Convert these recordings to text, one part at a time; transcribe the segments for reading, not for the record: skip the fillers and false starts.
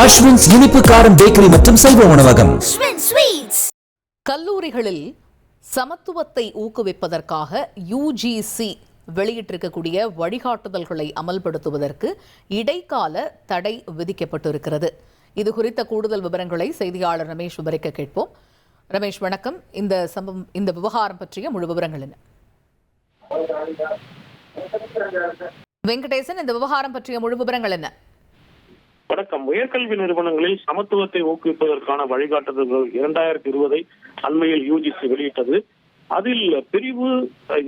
அஸ்வின்ஸ் இனிப்பு காரம் பேக்கரி மற்றும் சைவ உணவகம். கல்லூரிகளில் சமத்துவத்தை ஊக்குவிப்பதற்காக யுஜிசி வெளியிட்டிருக்கக்கூடிய வழிகாட்டுதல்களை அமல்படுத்துவதற்கு இடைக்கால தடை விதிக்கப்பட்டிருக்கிறது. இது குறித்த கூடுதல் விவரங்களை செய்தியாளர் ரமேஷ் விவரிக்க கேட்போம். ரமேஷ் வணக்கம். இந்த விவகாரம் பற்றிய முழு விவரங்கள் என்ன? வெங்கடேசன், இந்த விவகாரம் பற்றிய முழு விவரங்கள் என்ன? வணக்கம். உயர்கல்வி நிறுவனங்களில் சமத்துவத்தை ஊக்குவிப்பதற்கான வழிகாட்டுதல்கள் 2020 அண்மையில் யுஜிசி வெளியிட்டது. அதில் பிரிவு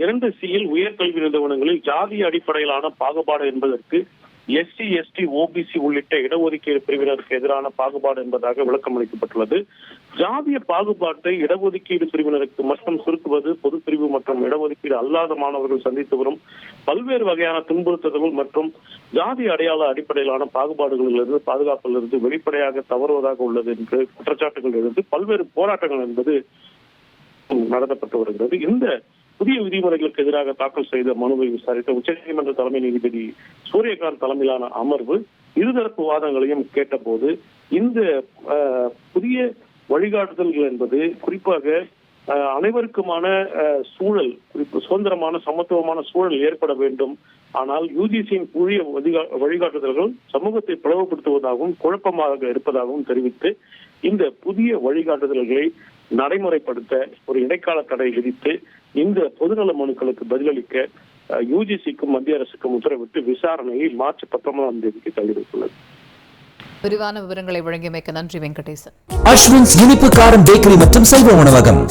2C உயர்கல்வி நிறுவனங்களில் ஜாதிய அடிப்படையிலான பாகுபாடு என்பதற்கு SC, ST, OBC உள்ளிட்ட இடஒதுக்கீடு பிரிவினருக்கு எதிரான பாகுபாடு என்பதாக விளக்கம் அளிக்கப்பட்டுள்ளது. ஜாதிய பாகுபாட்டை இடஒதுக்கீடு பிரிவினருக்கு மட்டும் சுருக்குவது பொதுப்பிரிவு மற்றும் இடஒதுக்கீடு அல்லாத மாணவர்கள் சந்தித்து வரும் பல்வேறு வகையான துன்புறுத்தல்கள் மற்றும் ஜாதிய அடையாள அடிப்படையிலான பாகுபாடுகளிலிருந்து பாதுகாப்பிலிருந்து வெளிப்படையாக தவறுவதாக உள்ளது என்று குற்றச்சாட்டுகள் இருந்து பல்வேறு போராட்டங்கள் என்பது நடத்தப்பட்டு வருகிறது. இந்த புதிய விதிமுறைகளுக்கு எதிராக தாக்கல் செய்த மனுவை விசாரித்த உச்சநீதிமன்ற தலைமை நீதிபதி சூரியகாந்த் தலைமையிலான அமர்வு இருதரப்பு வாதங்களையும் கேட்டபோது இந்த புதிய வழிகாட்டுதல்கள் என்பது குறிப்பாக அனைவருக்குமான சூழல், சுதந்திரமான சமத்துவமான சூழல் ஏற்பட வேண்டும். ஆனால் யுஜிசியின் புதிய வழிகாட்டுதல்கள் சமூகத்தை பிளவுபடுத்துவதாகவும் குழப்பமாக இருப்பதாகவும் தெரிவித்து இந்த புதிய வழிகாட்டுதல்களை நடைமுறைப்படுத்த ஒரு இடைக்கால தடை விதித்து இந்த பொதுநல மனுக்களுக்கு பதிலளிக்க யுஜிசிக்கும் மத்திய அரசுக்கும் உத்தரவிட்டு விசாரணையை மார்ச் 19 தள்ளி வைத்துள்ளது. விரிவான விவரங்களை வழங்கியமைக்க நன்றி வெங்கடேசன். அஸ்வின்ஸ் இனிப்பு காரம் பேக்கரி மற்றும் சைவ உணவகம்.